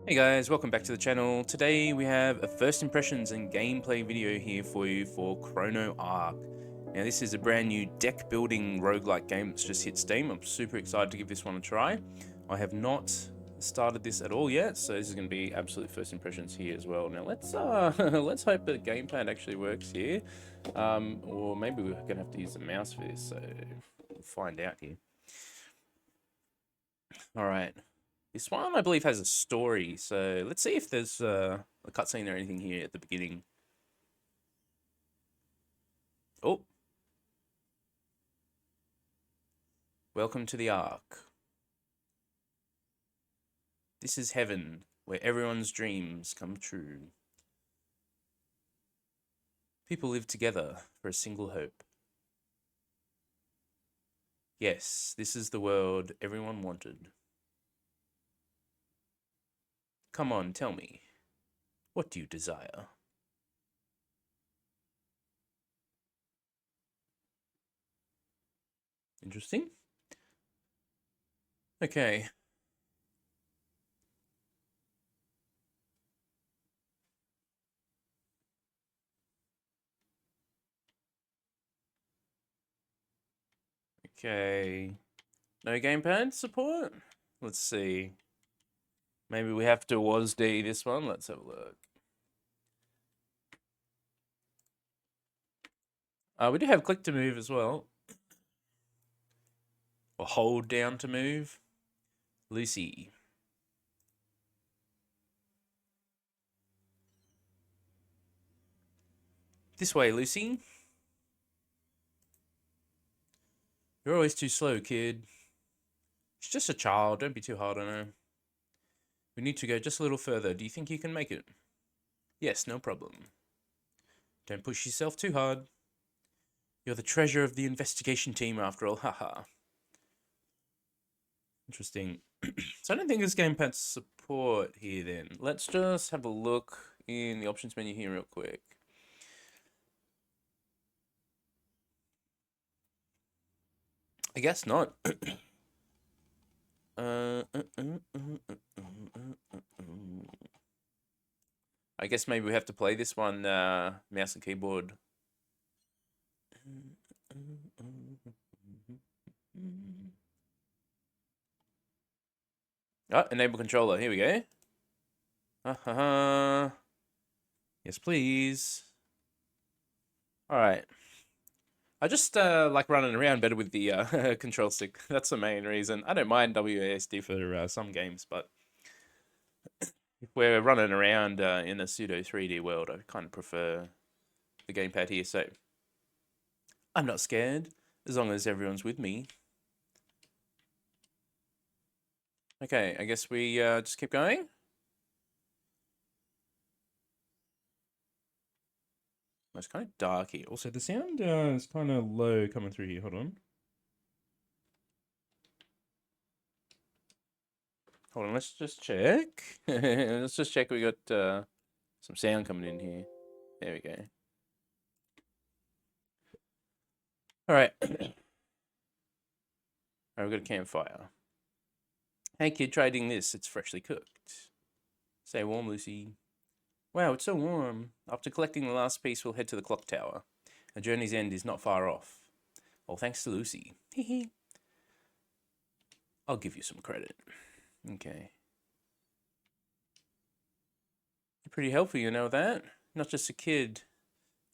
Hey guys, welcome back to the channel. Today we have a first impressions and gameplay video here for you for Chrono Ark. Now this is a brand new deck building roguelike game that's just hit Steam. I'm super excited to give this one a try. I have not started this at all yet, so this is going to be absolute first impressions here as well. Now let's let's hope that Gamepad actually works here, or maybe we're going to have to use the mouse for this. So we'll find out here. All right. This one, I believe, has a story, so let's see if there's a cutscene or anything here at the beginning. Oh. Welcome to the Ark. This is heaven, where everyone's dreams come true. People live together for a single hope. Yes, this is the world everyone wanted. Come on, tell me. What do you desire? Interesting. Okay. Okay. No gamepad support? Let's see. Maybe we have to WASD this one. Let's have a look. We do have click to move as well. Or hold down to move. Lucy. This way, Lucy. You're always too slow, kid. She's just a child. Don't be too hard on her. We need to go just a little further. Do you think you can make it? Yes, no problem. Don't push yourself too hard. You're the treasure of the investigation team after all, haha. Interesting. So I don't think this gamepad support here then. Let's just have a look in the options menu here real quick. I guess not. I guess maybe we have to play this one mouse and keyboard. Oh, enable controller. Here we go. Yes, please. All right. I just like running around better with the control stick. That's the main reason. I don't mind WASD for some games, but if we're running around in a pseudo 3D world, I kind of prefer the gamepad here. So I'm not scared as long as everyone's with me. Okay, I guess we just keep going. It's kind of dark here. Also, the sound is kind of low coming through here. Hold on. Hold on, let's just check. Let's just check we got some sound coming in here. There we go. All right. All right, we've got a campfire. Hey kid, try eating this. It's freshly cooked. Stay warm, Lucy. Wow, it's so warm. After collecting the last piece, we'll head to the clock tower. The journey's end is not far off. All thanks to Lucy. Hehe. I'll give you some credit. Okay. You're pretty helpful, you know that? Not just a kid.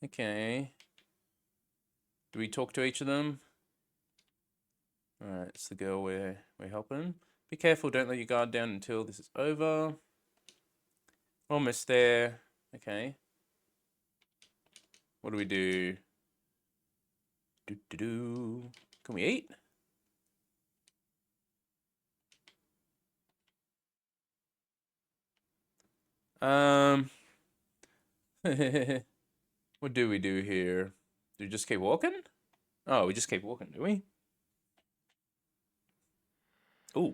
Okay. Do we talk to each of them? Alright, it's the girl we're helping. Be careful, don't let your guard down until this is over. Almost there. Okay. What do we do? Can we eat? What do we do here? Do we just keep walking? Oh, we just keep walking, do we? Ooh.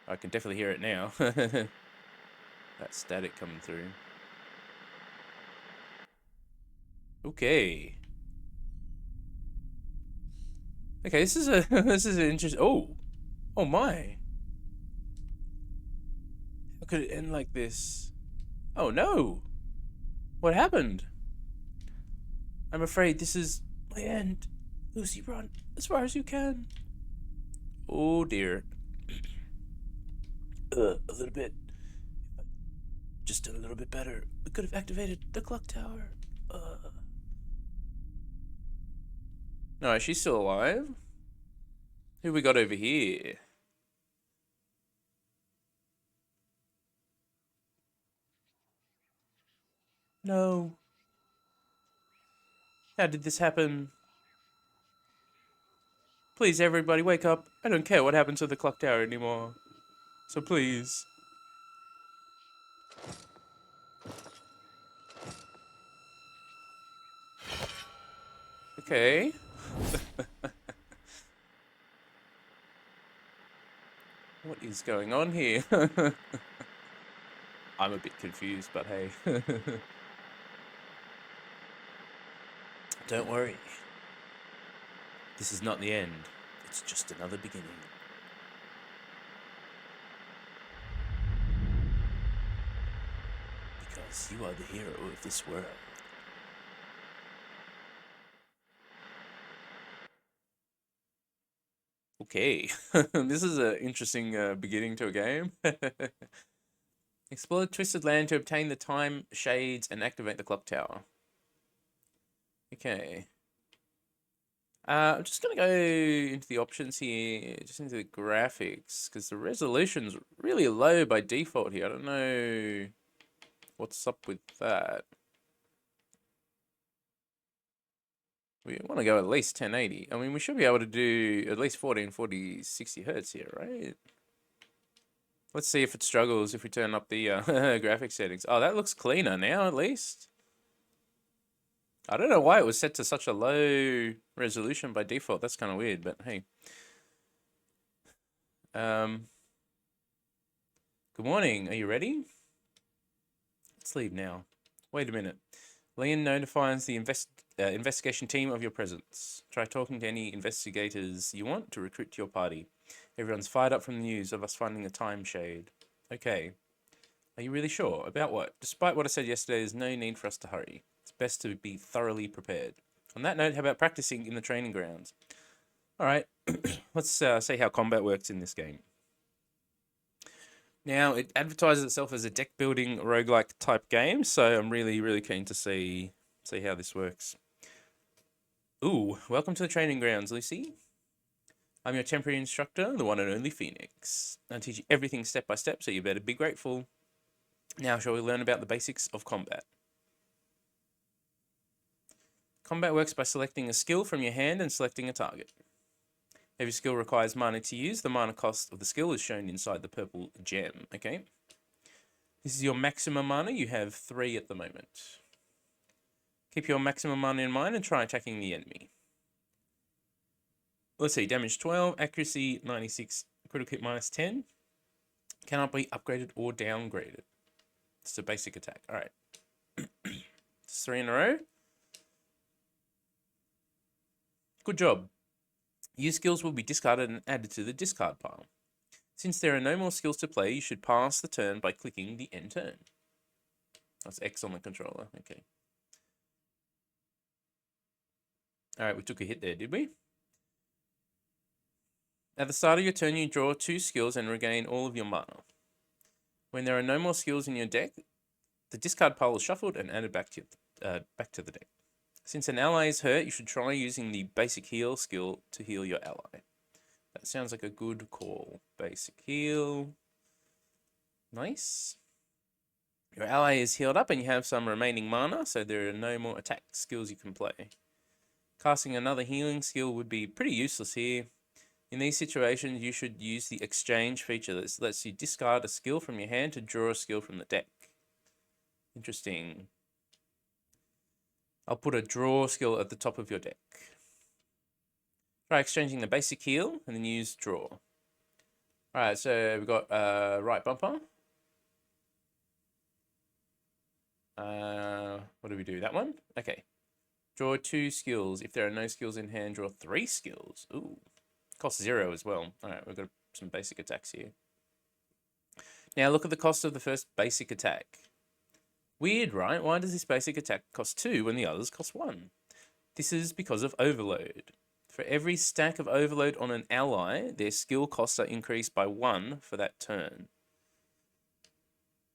I can definitely hear it now. That static coming through. Okay. Okay, this is an interesting. Oh my. How could it end like this? Oh no! What happened? I'm afraid this is my end. Lucy, run as far as you can. Oh dear. A little bit. Just a little bit better. We could have activated the clock tower. No, she's still alive. Who we got over here? No. How did this happen? Please, everybody, wake up. I don't care what happens to the clock tower anymore. So please. Okay. What is going on here? I'm a bit confused, but hey. Don't worry. This is not the end. It's just another beginning. Because you are the hero of this world. Okay. This is an interesting beginning to a game. Explore the Twisted Land to obtain the time shades and activate the clock tower. Okay. I'm just going to go into the options here, just into the graphics, because the resolution's really low by default here. I don't know what's up with that. We want to go at least 1080. I mean, we should be able to do at least 1440, 60 hertz here, right? Let's see if it struggles if we turn up the graphics settings. Oh, that looks cleaner now, at least. I don't know why it was set to such a low resolution by default. That's kind of weird, but hey. Good morning. Are you ready? Let's leave now. Wait a minute. Leon notifies the investigation team of your presence. Try talking to any investigators you want to recruit to your party. Everyone's fired up from the news of us finding the time shade. Okay. Are you really sure? About what? Despite what I said yesterday, there's no need for us to hurry. It's best to be thoroughly prepared. On that note, how about practicing in the training grounds? Alright, let's see how combat works in this game. Now, it advertises itself as a deck building roguelike type game, so I'm really keen to see how this works. Ooh, welcome to the training grounds, Lucy. I'm your temporary instructor, the one and only Phoenix. I'll teach you everything step by step, so you better be grateful. Now, shall we learn about the basics of combat? Combat works by selecting a skill from your hand and selecting a target. Every skill requires mana to use. The mana cost of the skill is shown inside the purple gem, okay? This is your maximum mana. You have 3 at the moment. Keep your maximum mana in mind and try attacking the enemy. Let's see, damage 12, accuracy 96, critical hit minus 10. Cannot be upgraded or downgraded. It's a basic attack. All right. It's 3 in a row. Good job. Your skills will be discarded and added to the discard pile. Since there are no more skills to play, you should pass the turn by clicking the end turn. That's X on the controller. Okay. All right, we took a hit there, did we? At the start of your turn, you draw 2 skills and regain all of your mana. When there are no more skills in your deck, the discard pile is shuffled and added back to the deck. Since an ally is hurt, you should try using the basic heal skill to heal your ally. That sounds like a good call. Basic heal. Nice. Your ally is healed up and you have some remaining mana, so there are no more attack skills you can play. Casting another healing skill would be pretty useless here. In these situations, you should use the exchange feature that lets you discard a skill from your hand to draw a skill from the deck. Interesting. I'll put a draw skill at the top of your deck. Try exchanging the basic heal and then use draw. Alright, so we've got right bumper. What do we do? That one? Okay. Draw 2 skills. If there are no skills in hand, draw 3 skills. Ooh. Costs 0 as well. Alright, we've got some basic attacks here. Now look at the cost of the first basic attack. Weird, right? Why does this basic attack cost 2 when the others cost 1? This is because of overload. For every stack of overload on an ally, their skill costs are increased by 1 for that turn.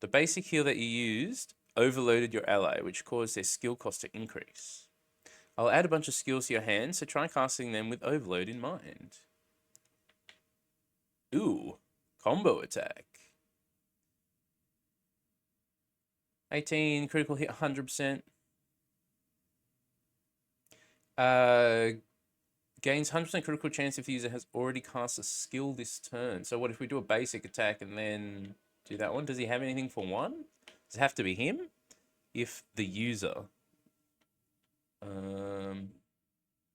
The basic heal that you used overloaded your ally, which caused their skill cost to increase. I'll add a bunch of skills to your hand, so try casting them with overload in mind. Ooh, combo attack. 18, critical hit 100%. Gains 100% critical chance if the user has already cast a skill this turn. So what if we do a basic attack and then do that one? Does he have anything for 1? Does it have to be him? If the user...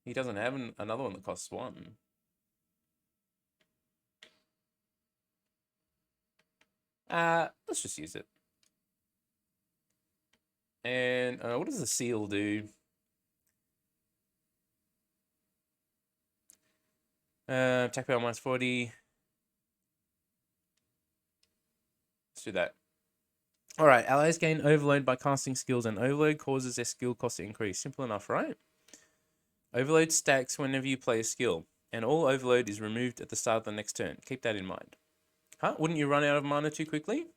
he doesn't have another one that costs 1. Let's just use it. And what does the seal do? Attack power minus 40. Let's do that. Alright, allies gain overload by casting skills, and overload causes their skill cost to increase. Simple enough, right? Overload stacks whenever you play a skill, and all overload is removed at the start of the next turn. Keep that in mind. Huh? Wouldn't you run out of mana too quickly?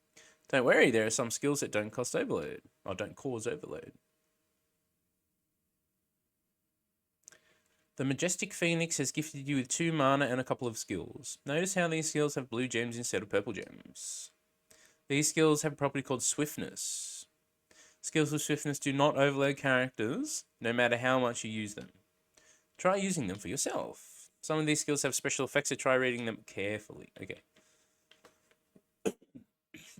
Don't worry, there are some skills that don't cost overload, or don't cause overload. The Majestic Phoenix has gifted you with 2 mana and a couple of skills. Notice how these skills have blue gems instead of purple gems. These skills have a property called Swiftness. Skills with Swiftness do not overload characters, no matter how much you use them. Try using them for yourself. Some of these skills have special effects, so try reading them carefully. Okay.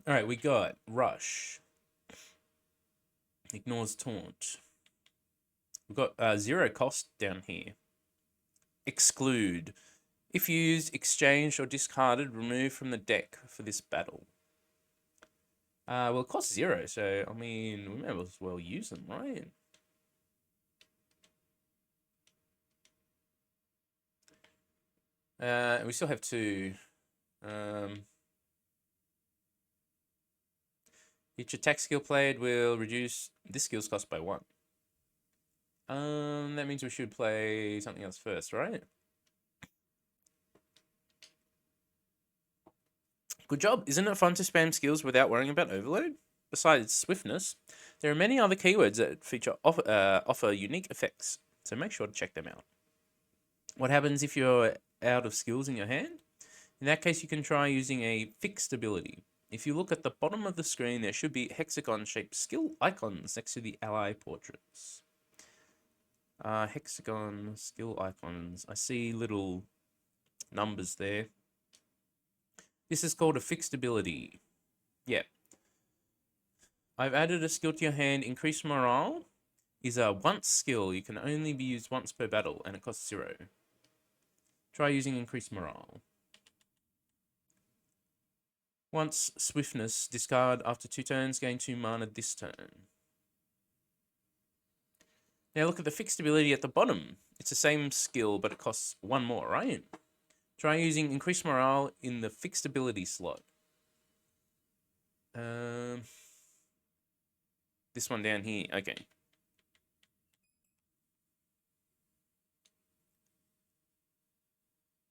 Alright, we got Rush. Ignores Taunt. We've got 0 cost down here. Exclude. If used, exchanged, or discarded, remove from the deck for this battle. Well, it costs 0, so, I mean, we may as well use them, right? We still have 2. Each attack skill played will reduce this skill's cost by 1. That means we should play something else first, right? Good job. Isn't it fun to spam skills without worrying about overload? Besides swiftness, there are many other keywords that feature offer unique effects, so make sure to check them out. What happens if you're out of skills in your hand? In that case, you can try using a fixed ability. If you look at the bottom of the screen, there should be hexagon-shaped skill icons next to the ally portraits. Hexagon skill icons. I see little numbers there. This is called a fixed ability. Yeah. I've added a skill to your hand. Increased morale is a once skill. You can only be used once per battle, and it costs 0. Try using increased morale. Once swiftness, discard after 2 turns, gain 2 mana this turn. Now look at the fixed ability at the bottom. It's the same skill, but it costs 1 more, right? Try using increased morale in the fixed ability slot. This one down here. Okay.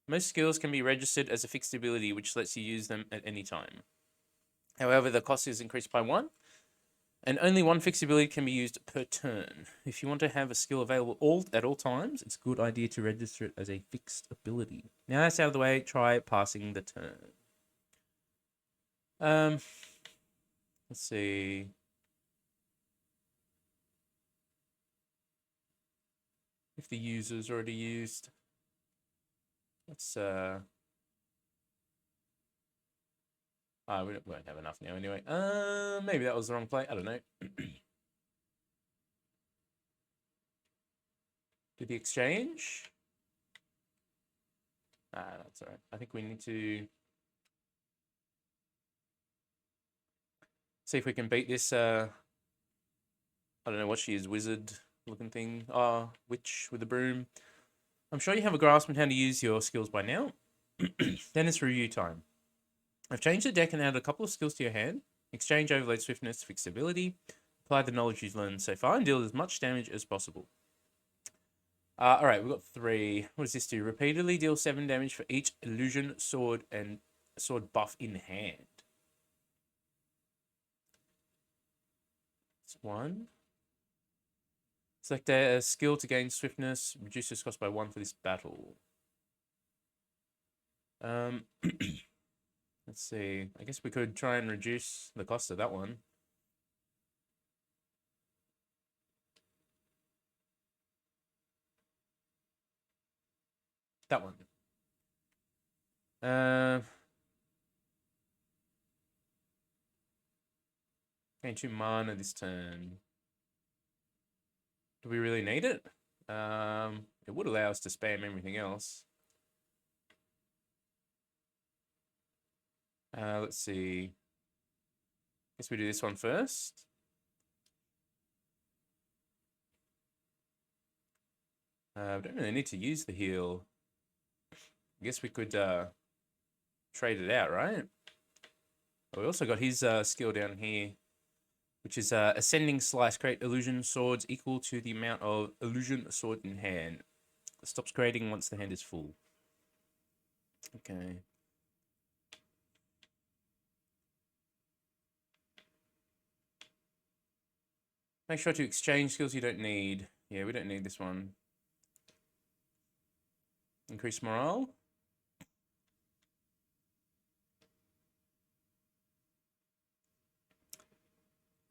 Most skills can be registered as a fixed ability, which lets you use them at any time. However, the cost is increased by 1, and only 1 fixed ability can be used per turn. If you want to have a skill available at all times, it's a good idea to register it as a fixed ability. Now that's out of the way, try passing the turn. Let's see. If the user's already used. Let's we won't have enough now anyway. Maybe that was the wrong play. I don't know. Do the exchange? That's alright. I think we need to see if we can beat this. I don't know what she is, wizard looking thing. Witch with a broom. I'm sure you have a grasp on how to use your skills by now. Then it's review time. I've changed the deck and added a couple of skills to your hand. Exchange overload swiftness, fixability. Apply the knowledge you've learned so far and deal as much damage as possible. Alright, we've got 3. What does this do? Repeatedly deal 7 damage for each illusion, sword, and sword buff in hand. It's 1. Select a skill to gain swiftness. Reduce this cost by 1 for this battle. Let's see. I guess we could try and reduce the cost of that one. That one. Gain 2 mana this turn. Do we really need it? It would allow us to spam everything else. Let's see. Guess we do this one first. We don't really need to use the heal. I guess we could trade it out, right? We also got his skill down here, which is Ascending Slice. Create illusion swords equal to the amount of illusion sword in hand. It stops creating once the hand is full. Okay. Make sure to exchange skills you don't need. Yeah, we don't need this one. Increase morale.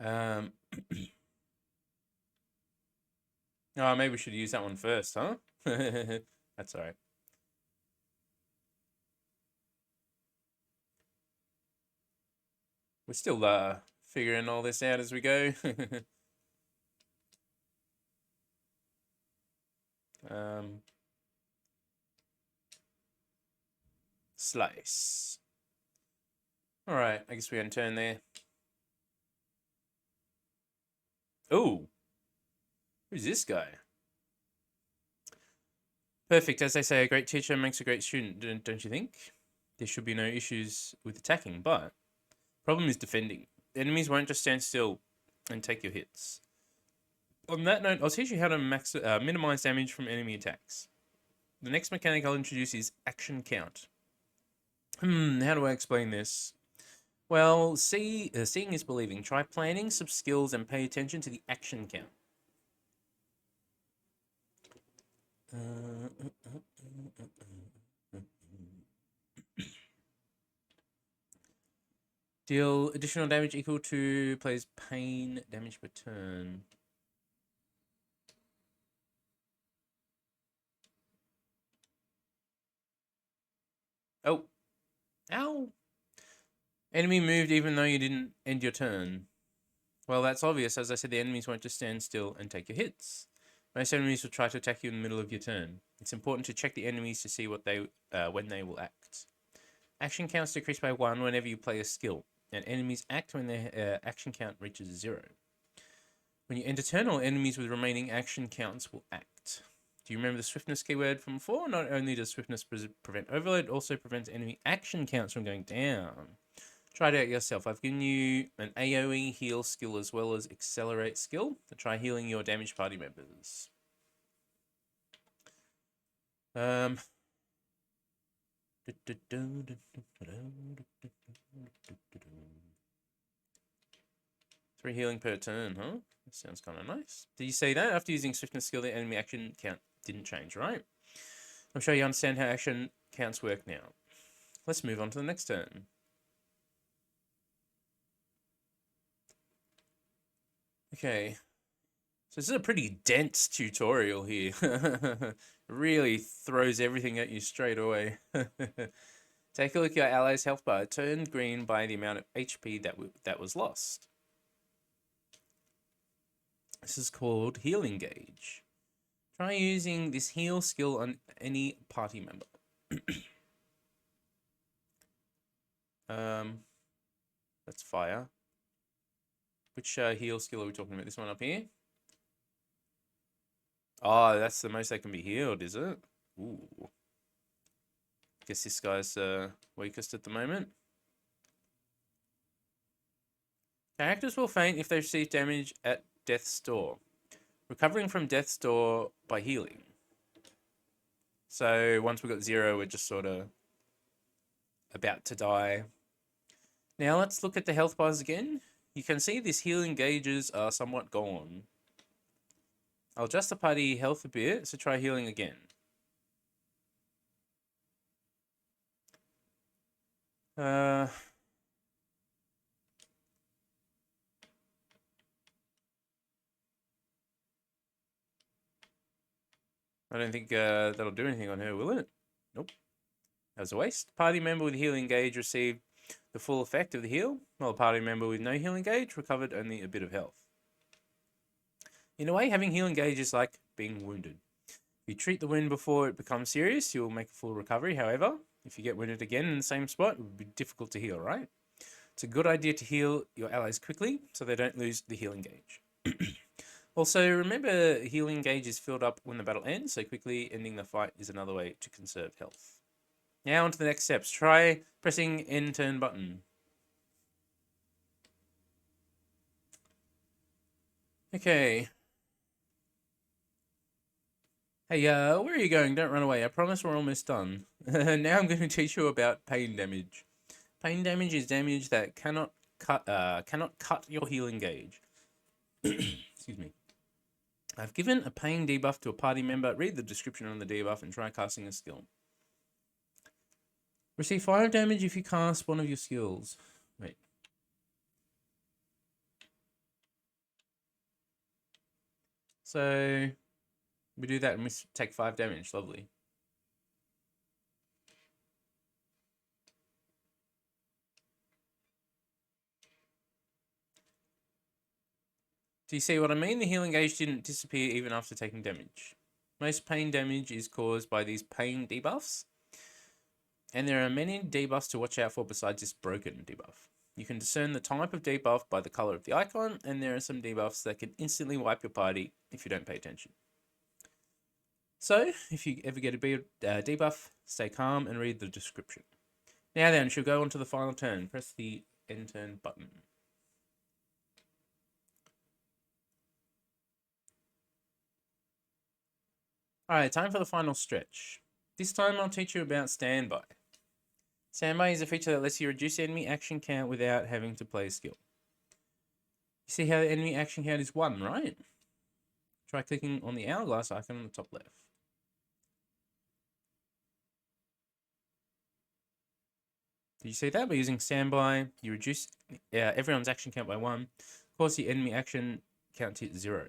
Oh, maybe we should use that one first, huh? That's all right. We're still figuring all this out as we go. Slice. All right, I guess we can turn there. Oh, who's this guy? Perfect. As they say, a great teacher makes a great student, don't you think? There should be no issues with attacking, but problem is defending. Enemies won't just stand still and take your hits. On that note, I'll teach you how to minimize damage from enemy attacks. The next mechanic I'll introduce is action count. How do I explain this? Well, seeing is believing. Try planning some skills and pay attention to the action count. Deal additional damage equal to player's pain damage per turn. Oh. Ow. Enemy moved even though you didn't end your turn. Well, that's obvious. As I said, the enemies won't just stand still and take your hits. Most enemies will try to attack you in the middle of your turn. It's important to check the enemies to see what when they will act. Action counts decrease by 1 whenever you play a skill, and enemies act when their action count reaches 0. When you end a turn, all enemies with remaining action counts will act. Do you remember the swiftness keyword from before? Not only does swiftness prevent overload, it also prevents enemy action counts from going down. Try it out yourself. I've given you an AoE heal skill as well as accelerate skill to try healing your damaged party members. 3 healing per turn, huh? That sounds kind of nice. Did you see that? After using swiftness skill, the enemy action count didn't change, right? I'm sure you understand how action counts work now. Let's move on to the next turn. Okay. So this is a pretty dense tutorial here. Really throws everything at you straight away. Take a look at your ally's health bar. It turned green by the amount of HP that was lost. This is called Healing Gauge. Try using this heal skill on any party member. That's fire. Which heal skill are we talking about? This one up here? Oh, that's the most that can be healed, is it? Ooh. Guess this guy's weakest at the moment. Characters will faint if they receive damage at death's door. Recovering from death's door by healing. So once we've got 0, we're just sort of about to die. Now let's look at the health bars again. You can see these healing gauges are somewhat gone. I'll adjust the party health a bit, so try healing again. I don't think that'll do anything on her, will it? Nope. That was a waste. Party member with healing gauge received the full effect of the heal, while a party member with no healing gauge recovered only a bit of health. In a way, having healing gauge is like being wounded. If you treat the wound before it becomes serious, you'll make a full recovery. However, if you get wounded again in the same spot, it would be difficult to heal, right? It's a good idea to heal your allies quickly so they don't lose the healing gauge. Also, remember healing gauge is filled up when the battle ends, so quickly ending the fight is another way to conserve health. Now on to the next steps. Try pressing end turn button. Okay. Hey, where are you going? Don't run away. I promise we're almost done. Now I'm going to teach you about pain damage. Pain damage is damage that cannot cut your healing gauge. Excuse me. I've given a pain debuff to a party member. Read the description on the debuff and try casting a skill. Receive 5 damage if you cast one of your skills. Wait. So we do that and we take 5 damage. Lovely. Do you see what I mean? The healing gauge didn't disappear even after taking damage. Most pain damage is caused by these pain debuffs. And there are many debuffs to watch out for besides this broken debuff. You can discern the type of debuff by the color of the icon, and there are some debuffs that can instantly wipe your party if you don't pay attention. So, if you ever get a debuff, stay calm and read the description. Now then, she'll go on to the final turn. Press the end turn button. Alright, time for the final stretch. This time I'll teach you about standby. Standby is a feature that lets you reduce enemy action count without having to play a skill. You see how the enemy action count is 1, right? Try clicking on the hourglass icon on the top left. Did you see that? By using standby, you reduce everyone's action count by 1. Of course, the enemy action count hits 0.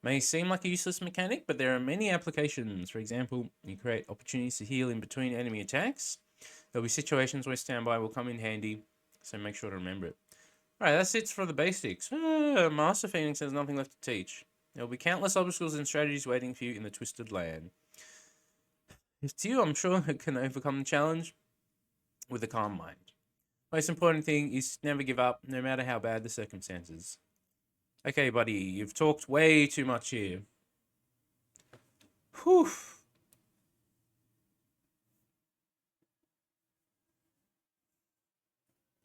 May seem like a useless mechanic, but there are many applications. For example, you create opportunities to heal in between enemy attacks. There'll be situations where standby will come in handy, so make sure to remember it. Alright, that's it for the basics. Master Phoenix has nothing left to teach. There will be countless obstacles and strategies waiting for you in the Twisted Land. If it's you, I'm sure it can overcome the challenge with a calm mind. Most important thing is never give up, no matter how bad the circumstances. Okay, buddy, you've talked way too much here. Whew.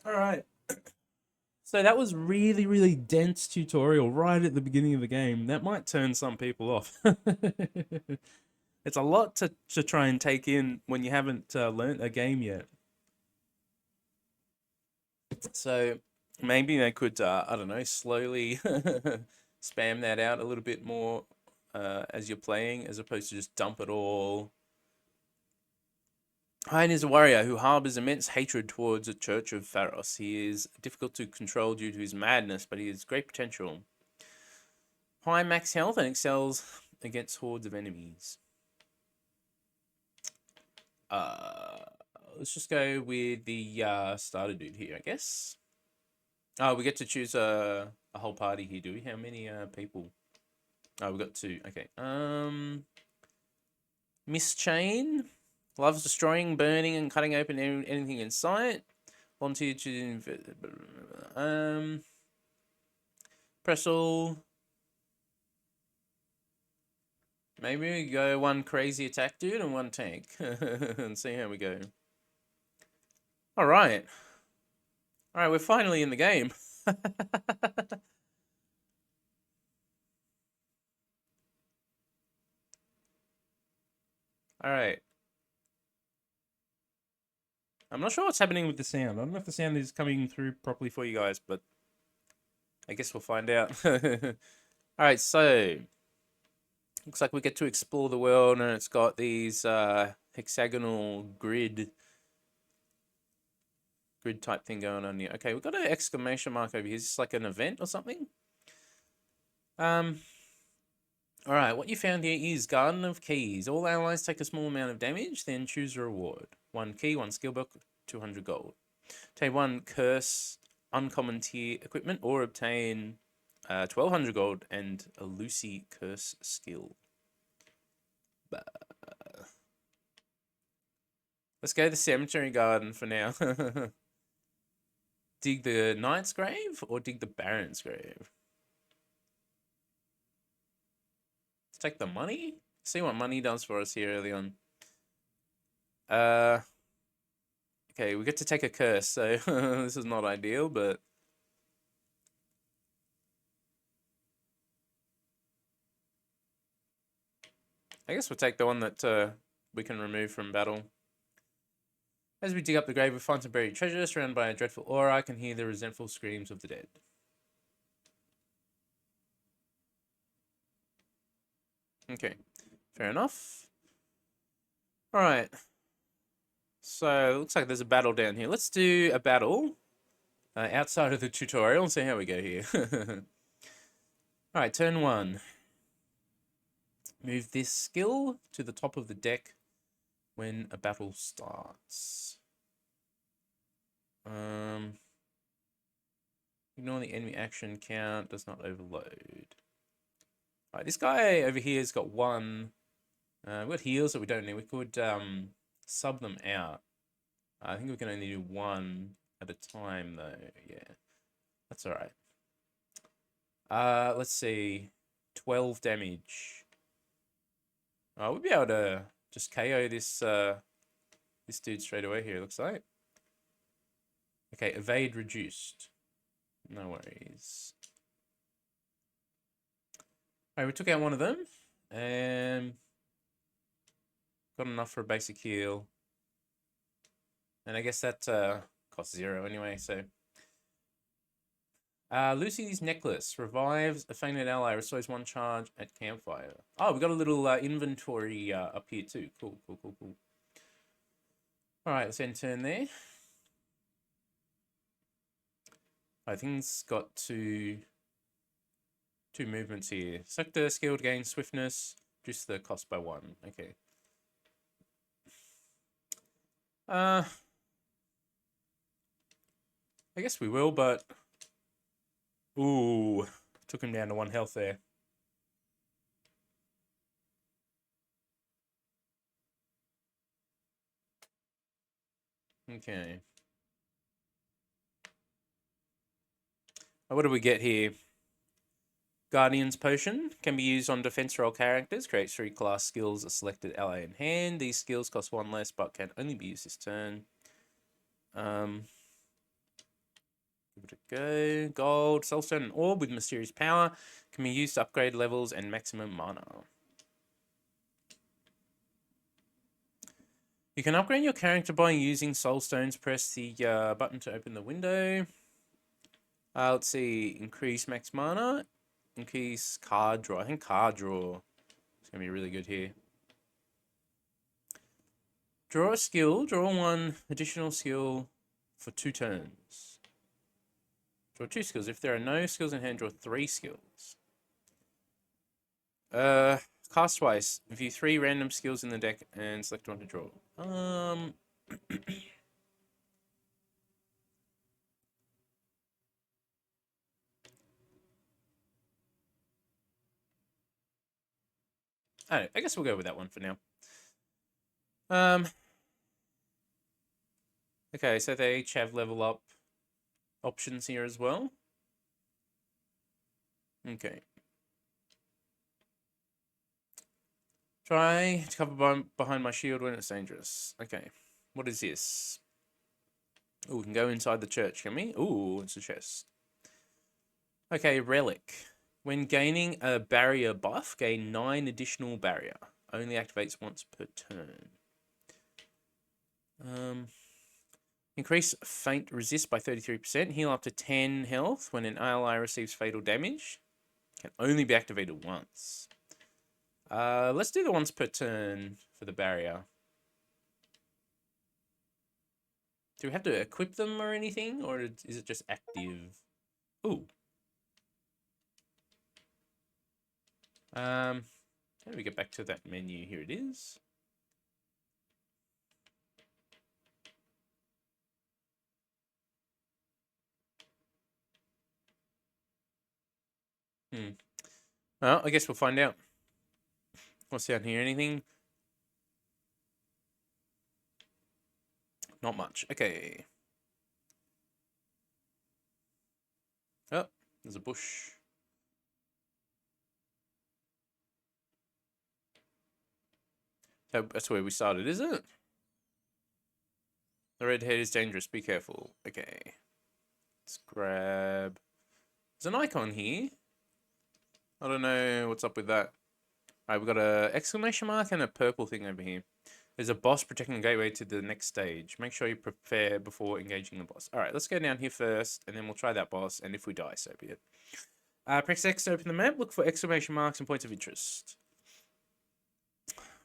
Alright. So that was really, really dense tutorial right at the beginning of the game. That might turn some people off. It's a lot to try and take in when you haven't learnt a game yet. So maybe they could, I don't know, slowly spam that out a little bit more as you're playing, as opposed to just dump it all. Hein is a warrior who harbors immense hatred towards the Church of Pharos. He is difficult to control due to his madness, but he has great potential. High max health and excels against hordes of enemies. Let's just go with the starter dude here, I guess. Oh, we get to choose a whole party here, do we? How many people? Oh, we got 2. Okay. Miss Chain loves destroying, burning, and cutting open anything in sight. Volunteer to Pressel. Maybe we go 1 crazy attack dude and 1 tank and see how we go. Alright. Alright, we're finally in the game. Alright. I'm not sure what's happening with the sound. I don't know if the sound is coming through properly for you guys, but I guess we'll find out. Alright, so looks like we get to explore the world, and it's got these hexagonal grid type thing going on here. Okay, we've got an exclamation mark over here. Is this like an event or something? Alright, what you found here is Garden of Keys. All allies take a small amount of damage, then choose a reward. 1 key, 1 skill book, 200 gold. Obtain 1 curse, uncommon tier equipment, or obtain 1200 gold and a Lucy curse skill. Let's go to the cemetery garden for now. Dig the knight's grave or dig the baron's grave? Let's take the money. See what money does for us here early on. Okay, we get to take a curse, so this is not ideal, but I guess we'll take the one that we can remove from battle. As we dig up the grave, we find some buried treasure surrounded by a dreadful aura. I can hear the resentful screams of the dead. Okay, fair enough. Alright. So, looks like there's a battle down here. Let's do a battle outside of the tutorial and see how we go here. Alright, turn 1. Move this skill to the top of the deck when a battle starts. Ignore the enemy action count, does not overload. Alright, this guy over here has got 1. We've got heals that we don't need. We could sub them out. I think we can only do 1 at a time though. Yeah, that's alright. Let's see. 12 damage. We'll be able to just KO this this dude straight away here, it looks like. Okay, evade reduced. No worries. Alright, we took out one of them. And got enough for a basic heal. And I guess that costs 0 anyway, so. Lucy's necklace revives a fainted ally, restores 1 charge at campfire. Oh, we got a little inventory up here too. Cool. Alright, let's end turn there. I think it's got two movements here. Select the skill to gain swiftness, reduce the cost by 1. Okay. I guess we will, but ooh, took him down to 1 health there. Okay. What do we get here? Guardian's Potion can be used on defense roll characters. Creates 3 class skills, a selected ally in hand. These skills cost 1 less, but can only be used this turn. Give it a go. Gold, Soulstone, and Orb with mysterious power can be used to upgrade levels and maximum mana. You can upgrade your character by using Soulstones. Press the button to open the window. Let's see. Increase max mana. Increase card draw. I think card draw is going to be really good here. Draw a skill. Draw 1 additional skill for 2 turns. Draw 2 skills. If there are no skills in hand, draw 3 skills. Cast twice. View 3 random skills in the deck and select 1 to draw. I guess we'll go with that one for now. Okay, so they each have level up options here as well. Okay. Try to cover behind my shield when it's dangerous. Okay, what is this? Oh, we can go inside the church, can we? Ooh, it's a chest. Okay, Relic. When gaining a barrier buff, gain 9 additional barrier. Only activates once per turn. Increase faint resist by 33%. Heal up to 10 health when an ally receives fatal damage. Can only be activated once. Let's do the once per turn for the barrier. Do we have to equip them or anything? Or is it just active? Ooh. How do we get back to that menu? Here it is. Well, I guess we'll find out. What's down here? Anything? Not much. Okay. Oh, there's a bush. So that's where we started, is it? The red head is dangerous. Be careful. Okay. Let's grab... There's an icon here. I don't know what's up with that. Alright, we've got a exclamation mark and a purple thing over here. There's a boss protecting the gateway to the next stage. Make sure you prepare before engaging the boss. Alright, let's go down here first, and then we'll try that boss, and if we die, so be it. Press X to open the map. Look for exclamation marks and points of interest.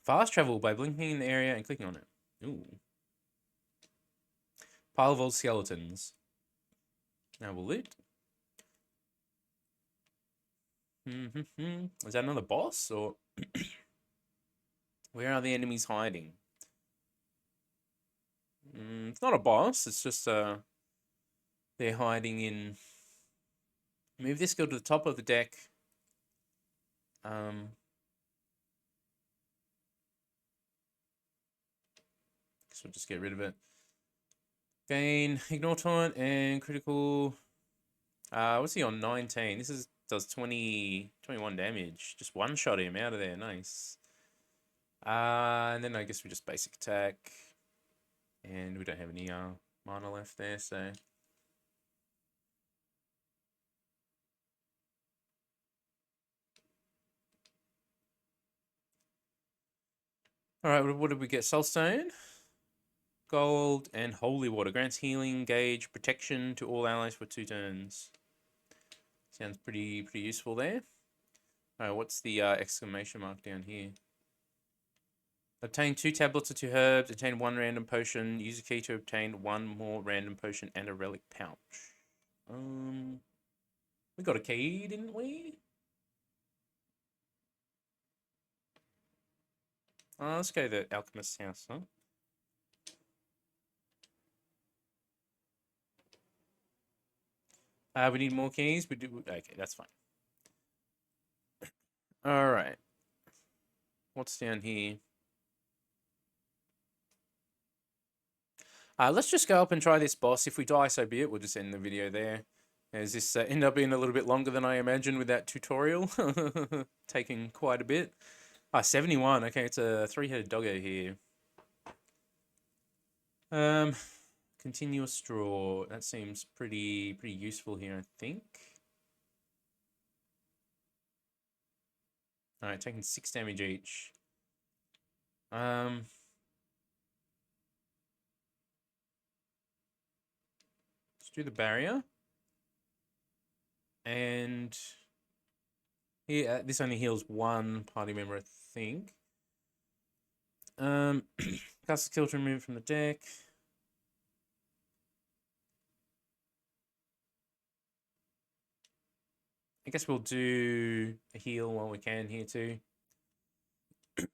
Fast travel by blinking in the area and clicking on it. Ooh. Pile of old skeletons. Now we'll loot. Is that another boss, or where are the enemies hiding? It's not a boss. It's just they're hiding in. Move this guy to the top of the deck. Guess we'll just get rid of it. Gain ignore taunt and critical. What's he on? 19. This does 21 damage. Just one shot him out of there. Nice. And then I guess we just basic attack. And we don't have any mana left there, so. Alright, what did we get? Soulstone, gold, and holy water. Grants healing, gauge, protection to all allies for 2 turns. Sounds pretty useful there. Alright, what's the exclamation mark down here? Obtain 2 tablets or 2 herbs, obtain 1 random potion, use a key to obtain 1 more random potion and a relic pouch. We got a key, didn't we? Let's go to the alchemist's house, huh? We need more keys. We do. Okay, that's fine. All right. What's down here? Let's just go up and try this boss. If we die, so be it. We'll just end the video there. As this end up being a little bit longer than I imagined with that tutorial. Taking quite a bit. 71. Okay, it's a 3-headed doggo here. Continuous straw. That seems pretty useful here, I think. Alright, taking 6 damage each. Let's do the barrier. And here, this only heals 1 party member, I think. Cast a skill to remove from the deck. I guess we'll do a heal while we can here too. We've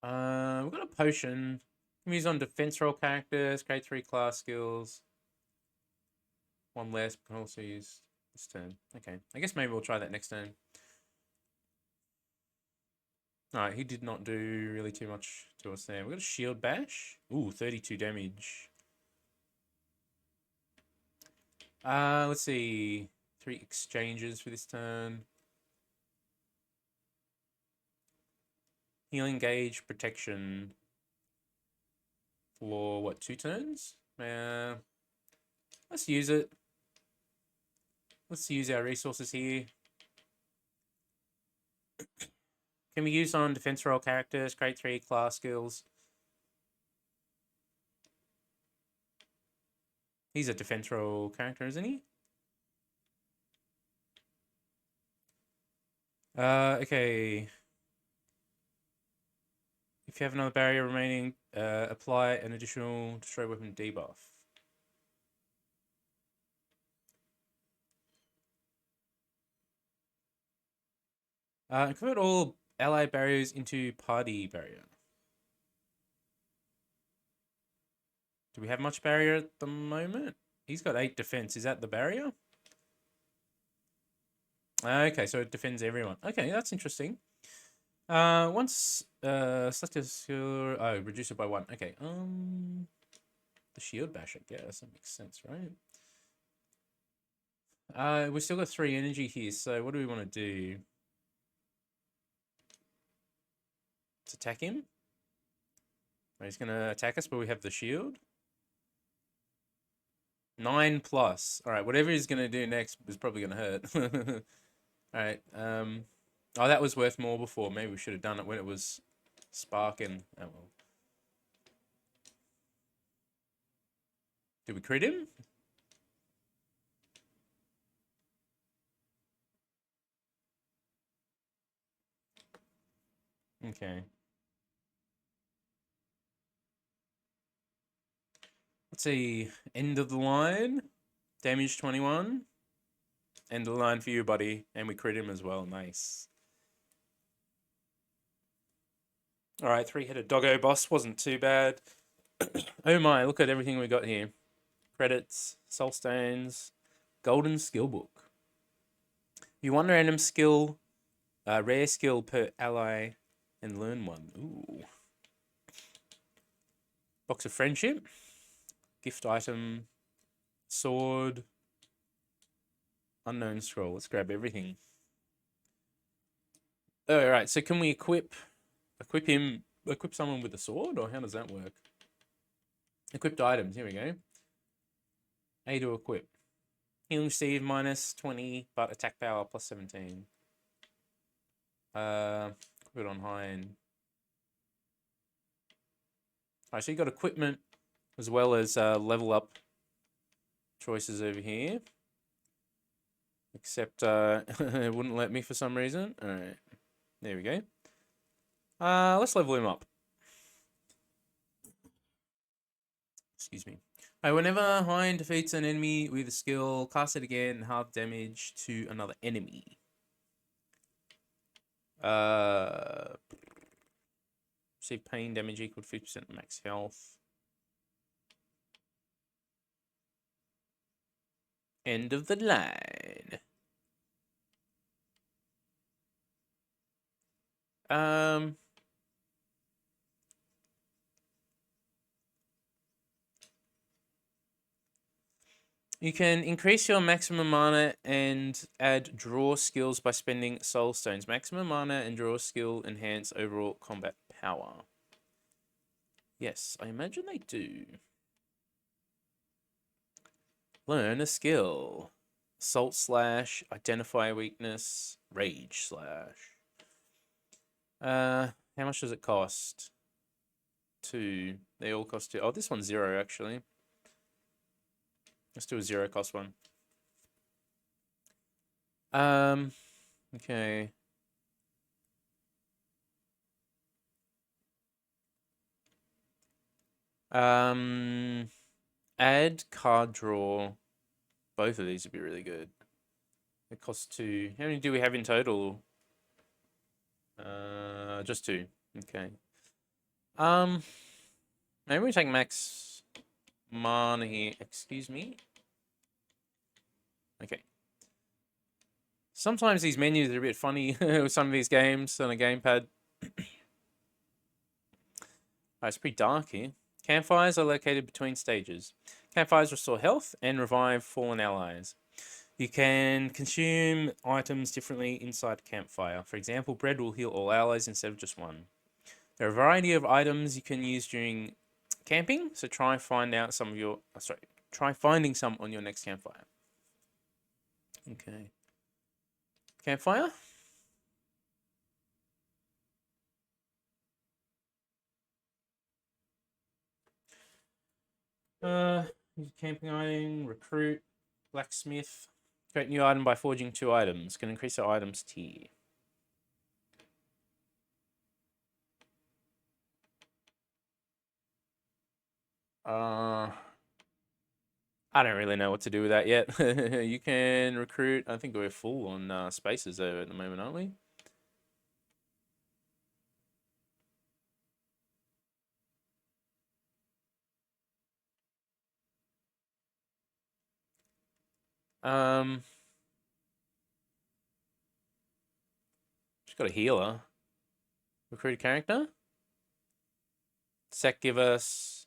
got a potion. Can use on defense roll characters, grade 3 class skills. 1 less, but can also use this turn. Okay, I guess maybe we'll try that next turn. Alright, he did not do really too much to us there. We've got a shield bash. Ooh, 32 damage. Let's see. 3 exchanges for this turn. Healing gauge, protection. For what, 2 turns? Let's use it. Let's use our resources here. Can we use on defense role characters, create 3 class skills? He's a defense role character, isn't he? Okay. If you have another barrier remaining, apply an additional destroy weapon debuff. Convert all ally barriers into party barrier. Do we have much barrier at the moment? He's got 8 defense. Is that the barrier? Okay, so it defends everyone. Okay, that's interesting. Once select a skill, oh, reduce it by 1. Okay. The shield bash, I guess that makes sense, right? We still got 3 energy here. So what do we want to do? Let's attack him. He's gonna attack us, but we have the shield. 9 plus. All right, whatever he's gonna do next is probably gonna hurt. All right. Oh, that was worth more before. Maybe we should have done it when it was sparking. Oh well. Did we crit him? Okay. Let's see. End of the line. Damage 21. End of the line for you, buddy. And we crit him as well. Nice. Alright, 3-headed doggo boss. Wasn't too bad. Oh my, look at everything we got here. Credits, soul stones, golden skill book. You want a random skill, rare skill per ally, and learn one. Ooh. Box of friendship. Gift item. Sword. Unknown scroll. Let's grab everything. Oh, all right. So can we equip someone with a sword, or how does that work? Equipped items. Here we go. A to equip. Healing Steve minus 20, but attack power plus 17. Put it on high end. Alright, so you got equipment as well as level up choices over here. Except it wouldn't let me for some reason. Alright. There we go. Let's level him up. Excuse me. Whenever Hind defeats an enemy with a skill, cast it again, half damage to another enemy. Receive pain damage equal to 50% max health. End of the line. You can increase your maximum mana and add draw skills by spending soul stones. Maximum mana and draw skill enhance overall combat power. Yes, I imagine they do. Learn a skill. Assault slash, identify weakness, rage slash. How much does it cost? 2. They all cost 2. Oh, this one's 0 actually. Let's do a 0 cost one. Okay. Add card draw. Both of these would be really good. It costs 2. How many do we have in total? Just 2. Okay. Maybe we take max mana here. Excuse me. Okay. Sometimes these menus are a bit funny with some of these games on a gamepad. It's pretty dark here. Campfires are located between stages. Campfires restore health and revive fallen allies. You can consume items differently inside a campfire. For example, bread will heal all allies instead of just one. There are a variety of items you can use during camping, so try finding some on your next campfire. Okay. Campfire? Camping item, recruit, blacksmith. Create new item by forging 2 items. Can increase our items tier. I don't really know what to do with that yet. You can recruit. I think we're full on spaces there at the moment, aren't we? Just got a healer. Recruit a character. Does that give us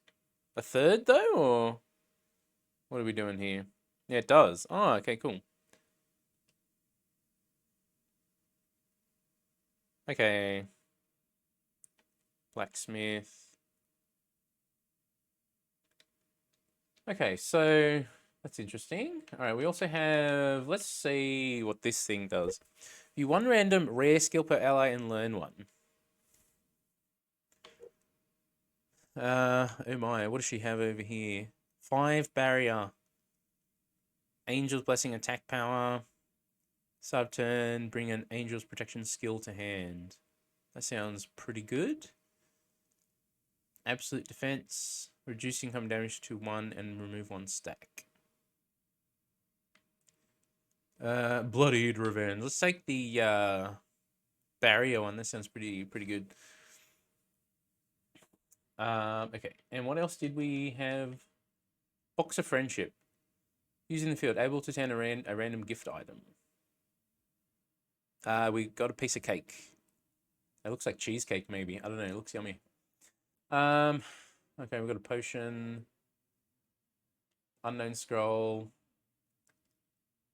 a third though, or what are we doing here? Yeah, it does. Oh, okay, cool. Okay. Blacksmith. Okay, so that's interesting. All right, we also have, let's see what this thing does. View 1 random rare skill per ally and learn 1. Oh my, what does she have over here? 5 barrier. Angel's Blessing attack power. Sub turn, bring an Angel's Protection skill to hand. That sounds pretty good. Absolute defense, reduce income damage to 1 and remove 1 stack. Bloodied Revenge. Let's take the barrier one. That sounds pretty good. Okay. And what else did we have? Box of Friendship. Using the field, able to turn a random gift item. We got a piece of cake. It looks like cheesecake, maybe. I don't know. It looks yummy. Okay, we've got a potion. Unknown scroll.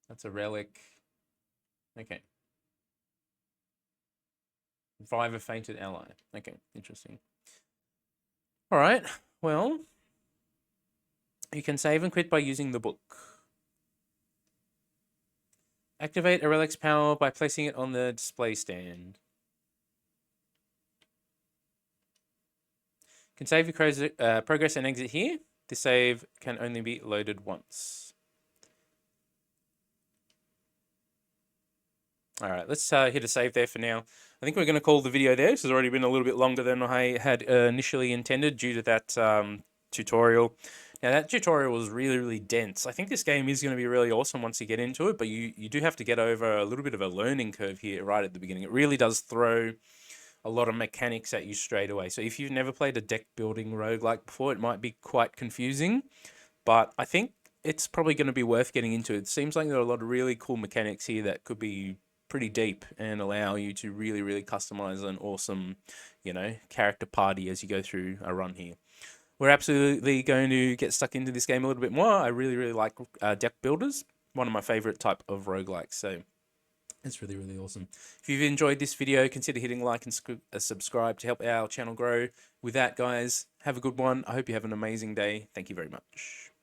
That's a relic. Okay. Revive a fainted ally. Okay, interesting. All right. Well, you can save and quit by using the book. Activate a relic's power by placing it on the display stand. Can save your progress and exit here. This save can only be loaded once. All right, let's hit a save there for now. I think we're going to call the video there. This has already been a little bit longer than I had initially intended due to that tutorial. Now, that tutorial was really dense. I think this game is going to be really awesome once you get into it, but you do have to get over a little bit of a learning curve here right at the beginning. It really does throw a lot of mechanics at you straight away. So if you've never played a deck building roguelike before, it might be quite confusing, but I think it's probably going to be worth getting into. It seems like there are a lot of really cool mechanics here that could be pretty deep and allow you to really customize an awesome, character party as you go through a run here. We're absolutely going to get stuck into this game a little bit more. I really like deck builders. One of my favorite type of roguelikes. So it's really awesome. If you've enjoyed this video, consider hitting like and subscribe to help our channel grow. With that, guys, have a good one. I hope you have an amazing day. Thank you very much.